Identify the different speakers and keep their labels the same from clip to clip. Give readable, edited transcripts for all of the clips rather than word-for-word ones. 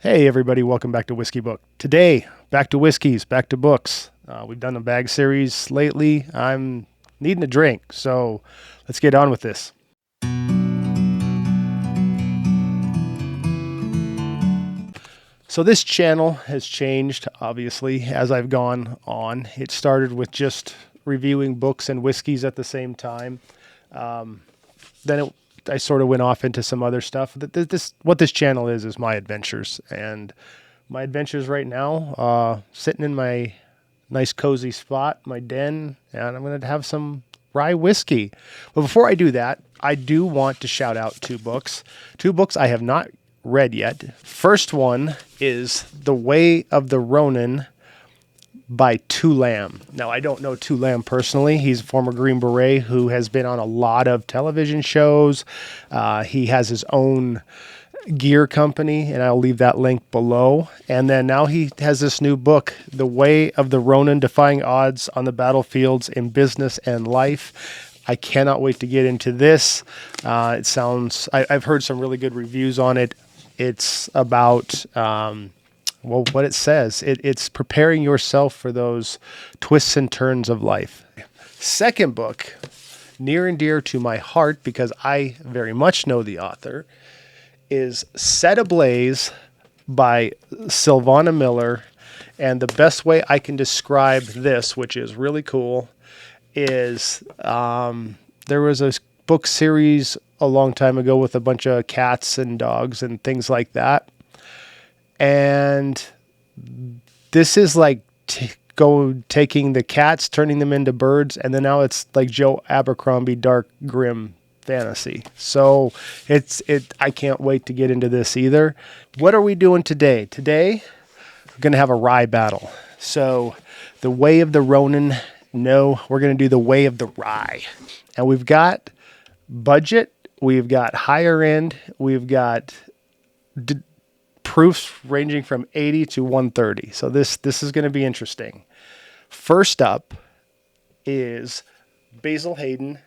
Speaker 1: Hey everybody, welcome back to Whiskey Book. Today, back to whiskeys, back to books. We've done a bag series lately. I'm needing a drink, so let's get on with this. So this channel has changed, obviously, as I've gone on. It started with just reviewing books and whiskeys at the same time. I sort of went off into some other stuff. What this channel is my adventures. And my adventures right now, sitting in my nice cozy spot, my den, and I'm going to have some rye whiskey. But before I do that, I do want to shout out two books. Two books I have not read yet. First one is The Way of the Ronin by Tu Lam. Now, I don't know Tu Lam personally. He's a former Green Beret who has been on a lot of television shows. He has his own gear company, and I'll leave that link below. And then now he has this new book, The Way of the Ronin, Defying Odds on the Battlefields in Business and Life. I cannot wait to get into this. I've heard some really good reviews on it. It's about, what it says. It's preparing yourself for those twists and turns of life. Second book, near and dear to my heart because I very much know the author, is Set Ablaze by Sylvana Miller. And the best way I can describe this, which is really cool, is there was a book series a long time ago with a bunch of cats and dogs and things like that. And this is like taking the cats, turning them into birds, and then now it's like Joe Abercrombie dark grim fantasy. So I can't wait to get into this either. What are we doing today? Today we're gonna have a rye battle. So The Way of the Ronin. No, we're gonna do The Way of the Rye, and we've got budget. We've got higher end. We've got proofs ranging from 80 to 130. So this is going to be interesting. First up is Basil Hayden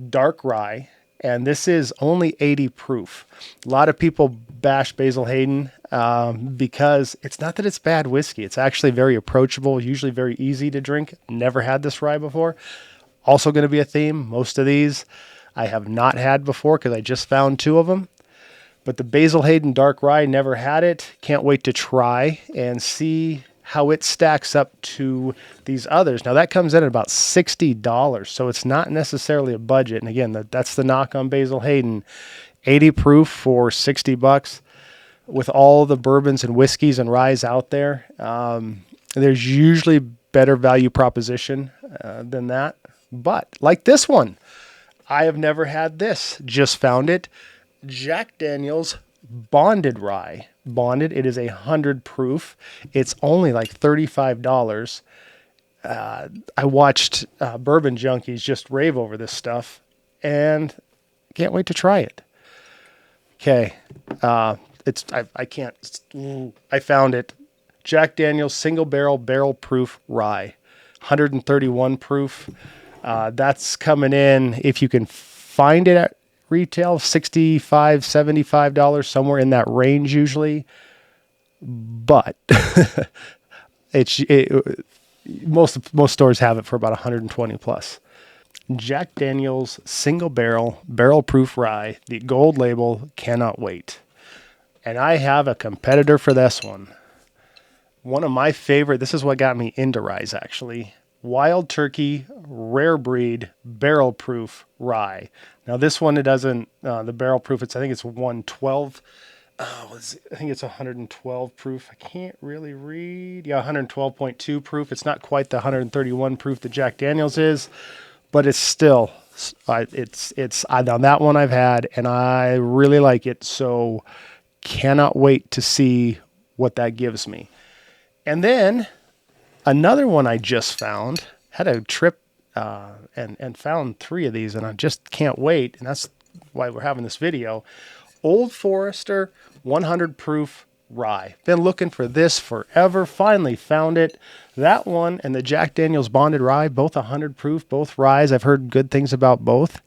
Speaker 1: Dark Rye, and this is only 80 proof. A lot of people bash Basil Hayden because it's not that it's bad whiskey. It's actually very approachable, usually very easy to drink. Never had this rye before. Also going to be a theme. Most of these I have not had before because I just found two of them. But the Basil Hayden Dark Rye, never had it. Can't wait to try and see how it stacks up to these others. Now that comes in at about $60, so it's not necessarily a budget. And again, that's the knock on Basil Hayden. 80 proof for $60 with all the bourbons and whiskeys and ryes out there. There's usually better value proposition than that. But like this one, I have never had this. Just found it. Jack Daniel's Bonded Rye. Bonded, it is 100 proof. It's only like $35. I watched Bourbon Junkies just rave over this stuff, and can't wait to try it. Okay, I found it. Jack Daniel's Single Barrel Proof Rye, 131 proof. That's coming in, if you can find it at retail, $65, $75, somewhere in that range usually. But most stores have it for about 120 plus. Jack Daniel's Single Barrel Proof Rye, the gold label, cannot wait. And I have a competitor for this one. One of my favorite, this is what got me into ryes actually. Wild Turkey Rare Breed Barrel Proof Rye. Now this one, it doesn't, the barrel proof, I think it's 112. I think it's 112 proof. I can't really read. Yeah, 112.2 proof. It's not quite the 131 proof that Jack Daniel's is, but it's still, now that one I've had, and I really like it. So cannot wait to see what that gives me. And then another one I just found, had a trip and found 3 of these, and I just can't wait. And that's why we're having this video. Old Forester 100 proof rye. Been looking for this forever. Finally found it. That one and the Jack Daniel's Bonded Rye, both 100 proof, both ryes. I've heard good things about both.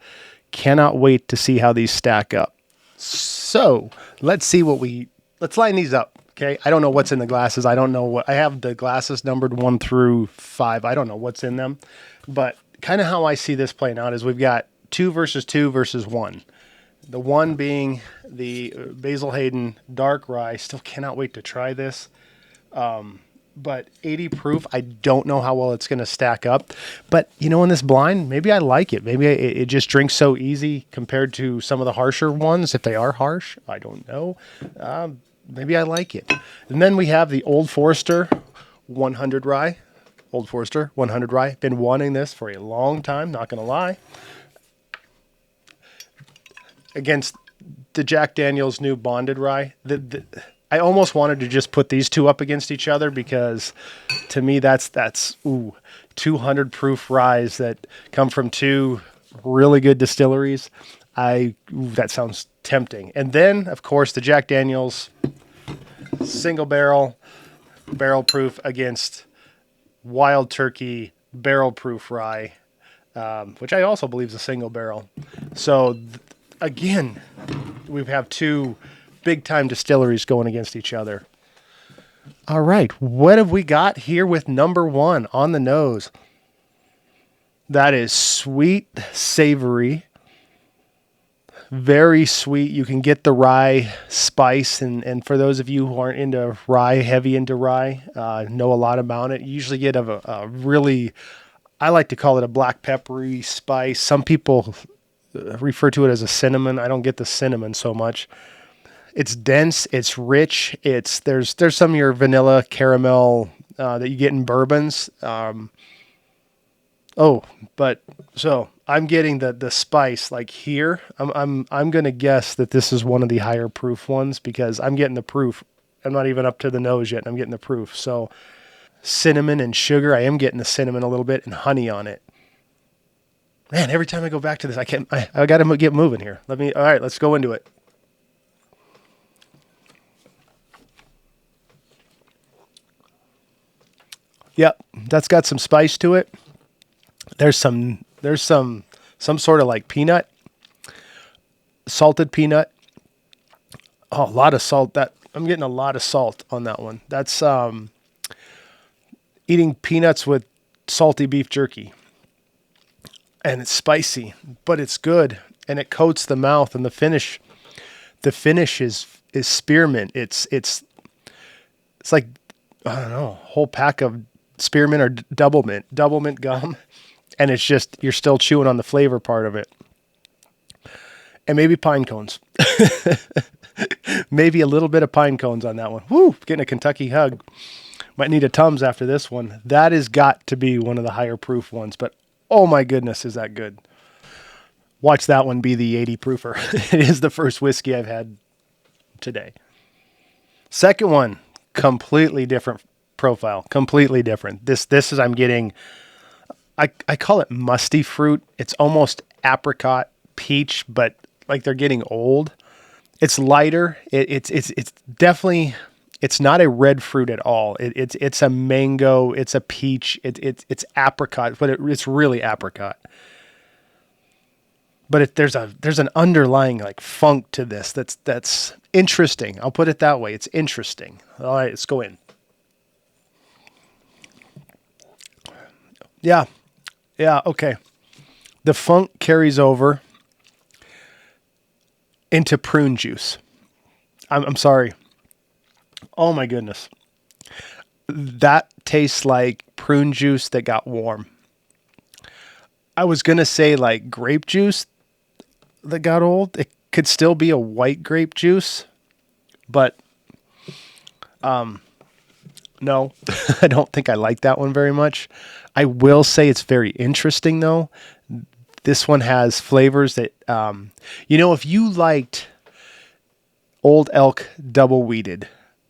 Speaker 1: Cannot wait to see how these stack up. So let's see what we let's line these up. Okay. I don't know what's in the glasses. I don't know what I have the glasses numbered 1 through 5. I don't know what's in them, but kind of how I see this playing out is we've got 2 versus 1. The 1 being the Basil Hayden Dark Rye. Still cannot wait to try this. But 80 proof, I don't know how well it's going to stack up. But, you know, in this blind, maybe I like it. Maybe it just drinks so easy compared to some of the harsher ones. If they are harsh, I don't know. Maybe I like it. And then we have the Old Forester 100 Rye. Old Forester 100 Rye. Been wanting this for a long time, not going to lie. Against the Jack Daniel's new Bonded Rye. I almost wanted to just put these two up against each other because to me that's 200 proof ryes that come from 2 really good distilleries. That sounds tempting. And then of course the Jack Daniel's single barrel proof against Wild Turkey barrel proof rye, which I also believe is a single barrel. So again, we have 2 big-time distilleries going against each other. All right, what have we got here with number 1 on the nose? That is sweet, savory, very sweet. You can get the rye spice, and for those of you who aren't into rye, heavy into rye, know a lot about it. You usually get a really, I like to call it a black peppery spice. Some people refer to it as a cinnamon. I don't get the cinnamon so much. It's dense, it's rich, there's some of your vanilla caramel that you get in bourbons. But so I'm getting the spice like here. I'm gonna guess that this is one of the higher proof ones because I'm getting the proof. I'm not even up to the nose yet, and I'm getting the proof. So cinnamon and sugar, I am getting the cinnamon a little bit and honey on it. Man, every time I go back to this, I got to get moving here. All right, let's go into it. Yep, that's got some spice to it. There's some sort of like peanut, salted peanut. Oh, a lot of salt. That I'm getting a lot of salt on that one. That's eating peanuts with salty beef jerky. And it's spicy, but it's good and it coats the mouth, and the finish is spearmint. It's like, I don't know, a whole pack of spearmint or double mint gum, and it's just, you're still chewing on the flavor part of it. And maybe pine cones. Maybe a little bit of pine cones on that one. Woo, getting a Kentucky hug. Might need a Tums after this one. That has got to be one of the higher proof ones, but oh my goodness, is that good. Watch that one be the 80 proofer. It is the first whiskey I've had today. Second one, completely different profile, completely different. This is, I'm getting, I call it musty fruit. It's almost apricot peach, but like they're getting old. It's lighter. It's definitely, it's not a red fruit at all. It's a mango. It's a peach. It's apricot, but it's really apricot. But there's an underlying like funk to this that's interesting. I'll put it that way. It's interesting. All right, let's go in. Yeah, okay. The funk carries over into prune juice. I'm sorry. Oh my goodness. That tastes like prune juice that got warm. I was going to say like grape juice that got old. It could still be a white grape juice, but no, I don't think I like that one very much. I will say it's very interesting though. This one has flavors that, if you liked Old Elk double wheated,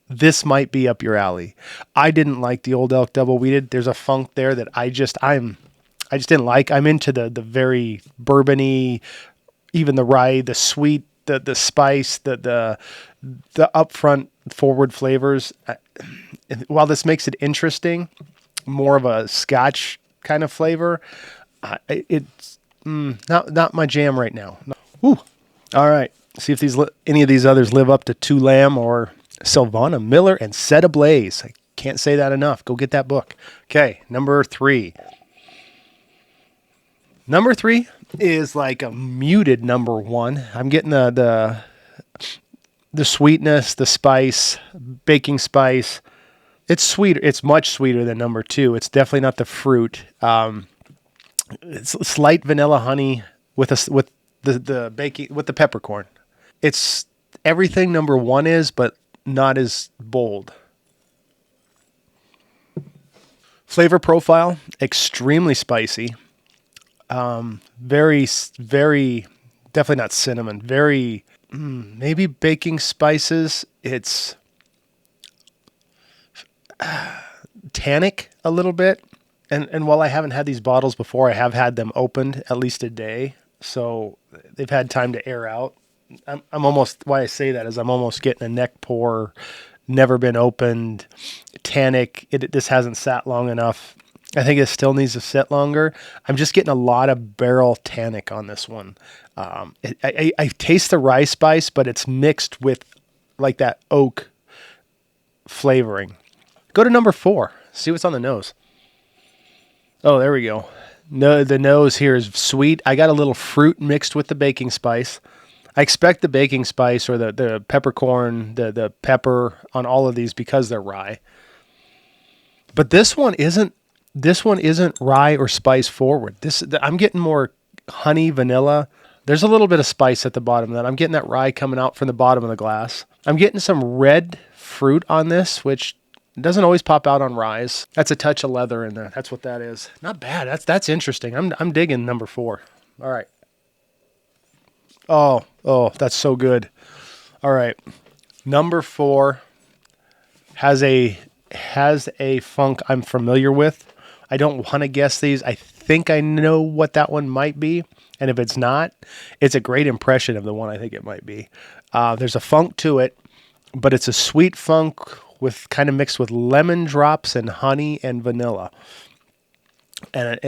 Speaker 1: this might be up your alley. I didn't like the Old Elk double wheated. There's a funk there that I just didn't like. I'm into the very bourbony, even the rye, the sweet, the spice, the upfront forward flavors. While this makes it interesting, more of a Scotch kind of flavor, it's not my jam right now. No. Ooh. All right. See if any of these others live up to Two Lamb or Sylvana Miller and Set Ablaze. I can't say that enough. Go get that book. Okay, number 3. Number 3 is like a muted number 1. I'm getting the sweetness, the spice, baking spice. It's sweeter. It's much sweeter than number 2. It's definitely not the fruit. It's slight vanilla honey with the baking with the peppercorn. It's everything number 1 is, but not as bold. Flavor profile, extremely spicy. Very, very, definitely not cinnamon. Very, maybe baking spices. It's tannic a little bit. And while I haven't had these bottles before, I have had them opened at least a day. So they've had time to air out. I'm almost, why I say that is I'm almost getting a neck pour, never been opened, tannic. This hasn't sat long enough. I think it still needs to sit longer. I'm just getting a lot of barrel tannic on this one. I taste the rye spice, but it's mixed with like that oak flavoring. Go to number 4. See what's on the nose. Oh, there we go. No, the nose here is sweet. I got a little fruit mixed with the baking spice. I expect the baking spice or the peppercorn, the pepper on all of these because they're rye. But this one isn't rye or spice forward. I'm getting more honey, vanilla. There's a little bit of spice at the bottom of that. I'm getting that rye coming out from the bottom of the glass. I'm getting some red fruit on this, which doesn't always pop out on ryes. That's a touch of leather in there. That's what that is. Not bad. That's interesting. I'm digging number 4. All right. Oh, that's so good. All right. Number 4 has a funk I'm familiar with. I don't want to guess these. I think I know what that one might be. And if it's not, it's a great impression of the one I think it might be. There's a funk to it, but it's a sweet funk with kind of mixed with lemon drops and honey and vanilla. And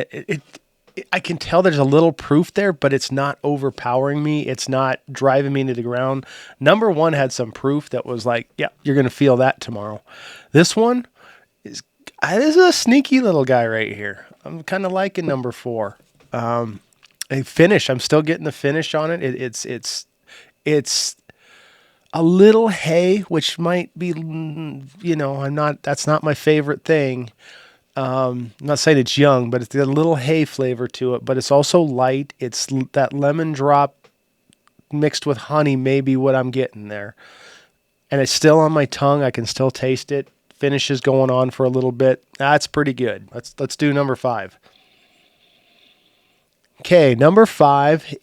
Speaker 1: I can tell there's a little proof there, but it's not overpowering me. It's not driving me into the ground. Number 1 had some proof that was like, yeah, you're going to feel that tomorrow. This one is a sneaky little guy right here. I'm kind of liking number 4. A finish. I'm still getting the finish on it. It's a little hay, which might be, that's not my favorite thing. I'm not saying it's young, but it's got a little hay flavor to it, but it's also light. It's that lemon drop mixed with honey, maybe what I'm getting there. And it's still on my tongue. I can still taste it. Finish is going on for a little bit. That's pretty good. Let's do number 5. Okay, number 5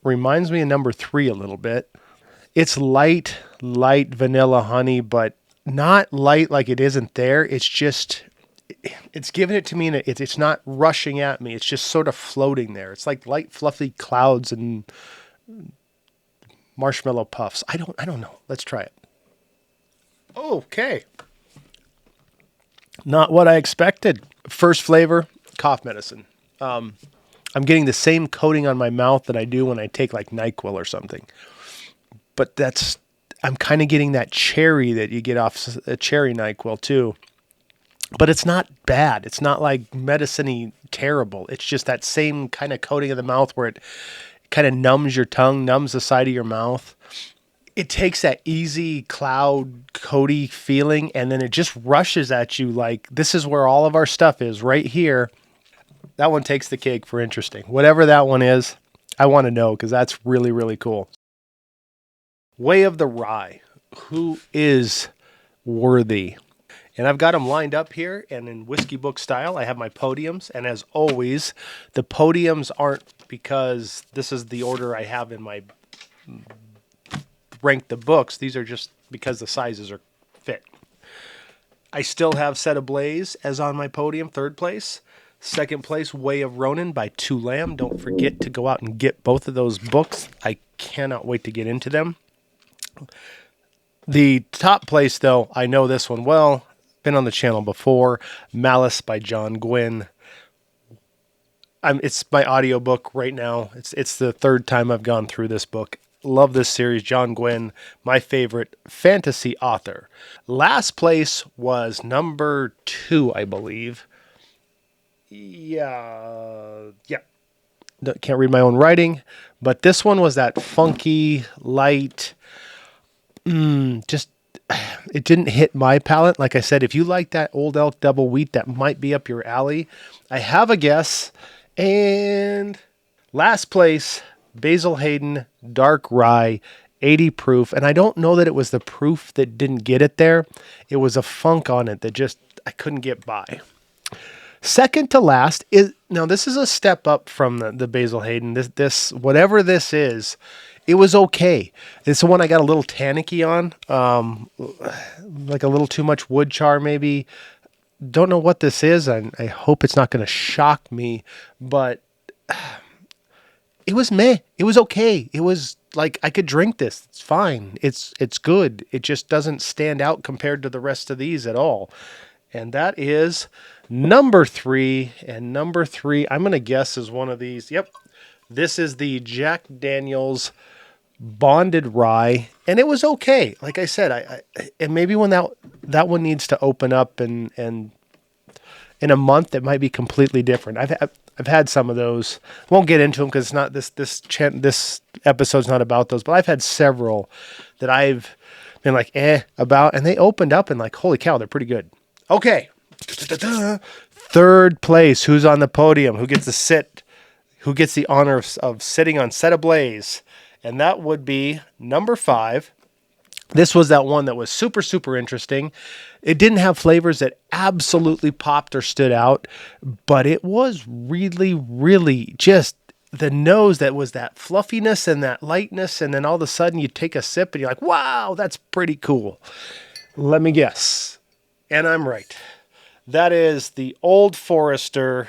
Speaker 1: reminds me of number 3 a little bit. It's light vanilla honey, but not light like it isn't there. It's giving it to me, and it's not rushing at me. It's just sort of floating there. It's like light, fluffy clouds and marshmallow puffs. I don't know. Let's try it. Okay. Not what I expected. First flavor, cough medicine. I'm getting the same coating on my mouth that I do when I take like NyQuil or something. But I'm kind of getting that cherry that you get off a cherry NyQuil too. But it's not bad. It's not like medicine-y terrible. It's just that same kind of coating of the mouth where it kind of numbs your tongue, numbs the side of your mouth. It takes that easy cloud coaty feeling and then it just rushes at you like this is where all of our stuff is right here. That one takes the cake for interesting. Whatever that one is, I want to know because that's really, really cool. Way of the Rye. Who is worthy? And I've got them lined up here and in whiskey book style. I have my podiums. And as always, the podiums aren't because this is the order I have in my rank the books. These are just because the sizes are fit. I still have Set Ablaze as on my podium, 3rd place. 2nd place, Way of Ronin by Two Lamb. Don't forget to go out and get both of those books. I cannot wait to get into them. The top place, though, I know this one well. Been on the channel before. Malice by John Gwynne. It's my audiobook right now. It's the 3rd time I've gone through this book. Love this series. John Gwynne, my favorite fantasy author. Last place was number 2, I believe. Yeah. Can't read my own writing, but this one was that funky, light, just it didn't hit my palate. Like I said, if you like that Old Elk double wheat, that might be up your alley. I have a guess. And last place, Basil Hayden Dark Rye, 80 proof. And I don't know that it was the proof that didn't get it there. It was a funk on it that just I couldn't get by. Second to last is, now this is a step up from the Basil Hayden. This whatever this is, it was okay. It's the one I got a little tannicky on, like a little too much wood char maybe. Don't know what this is. I hope it's not going to shock me, but it was meh. It was okay. It was like I could drink this. It's fine. It's good. It just doesn't stand out compared to the rest of these at all. And that is number 3. And number 3, I'm going to guess is one of these. Yep. This is the Jack Daniel's Bonded Rye. And it was okay. Like I said, and maybe when that one needs to open up and in a month, it might be completely different. I've had some of those. Won't get into them because it's not this episode's not about those. But I've had several that I've been like about, and they opened up and like, holy cow, they're pretty good. Okay, third place. Who's on the podium? Who gets to sit? Who gets the honor of sitting on Set Ablaze? And that would be number 5. This was that one that was super, super interesting. It didn't have flavors that absolutely popped or stood out, but it was really, really just the nose that was that fluffiness and that lightness. And then all of a sudden you take a sip and you're like, wow, that's pretty cool. Let me guess. And I'm right. That is the Old Forester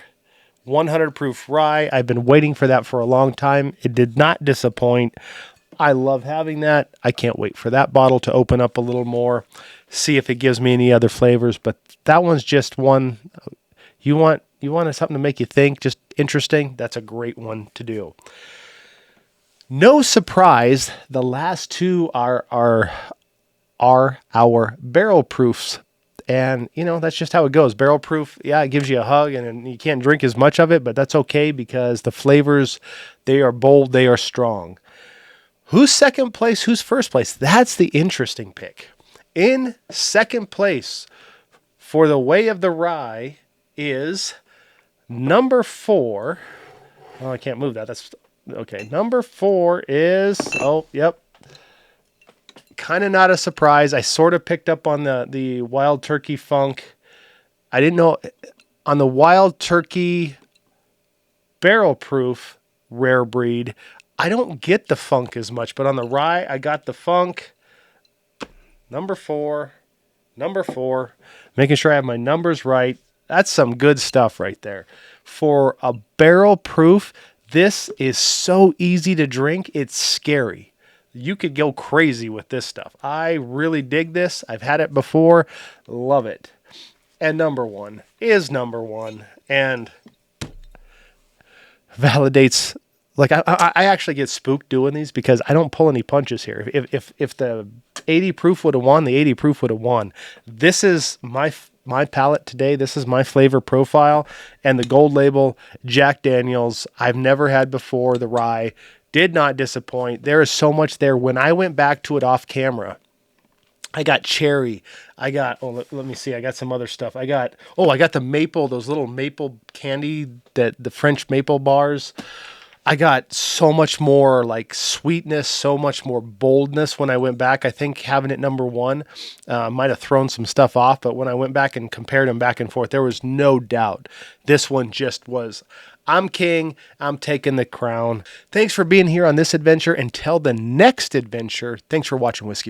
Speaker 1: 100 proof rye. I've been waiting for that for a long time. It did not disappoint. I love having that. I can't wait for that bottle to open up a little more, see if it gives me any other flavors. But that one's just one. You want something to make you think, just interesting. That's a great one to do. No surprise, the last 2 are our barrel proofs. And, that's just how it goes. Barrel proof, yeah, it gives you a hug, and you can't drink as much of it, but that's okay because the flavors, they are bold, they are strong. Who's second place? Who's first place? That's the interesting pick. In second place for the Way of the Rye is number 4. Oh, I can't move that. That's okay. Number 4 is, kind of not a surprise. I sort of picked up on the Wild Turkey Funk. I didn't know on the Wild Turkey Barrel Proof Rare Breed, I don't get the funk as much, but on the rye, I got the funk. Number 4, making sure I have my numbers right. That's some good stuff right there. For a barrel proof, this is so easy to drink. It's scary. You could go crazy with this stuff. I really dig this. I've had it before. Love it. And number 1 is number 1 and validates. Like I actually get spooked doing these because I don't pull any punches here. If the 80 proof would have won, the 80 proof would have won. This is my palate today. This is my flavor profile. And the gold label Jack Daniel's, I've never had before. The rye did not disappoint. There is so much there. When I went back to it off camera, I got cherry. I got, let me see. I got some other stuff. I got the maple, those little maple candy, the French maple bars. I got so much more like sweetness, so much more boldness when I went back. I think having it number 1 might have thrown some stuff off, but when I went back and compared them back and forth, there was no doubt this one just was, I'm king, I'm taking the crown. Thanks for being here on this adventure. Until the next adventure, thanks for watching Whiskey Boat.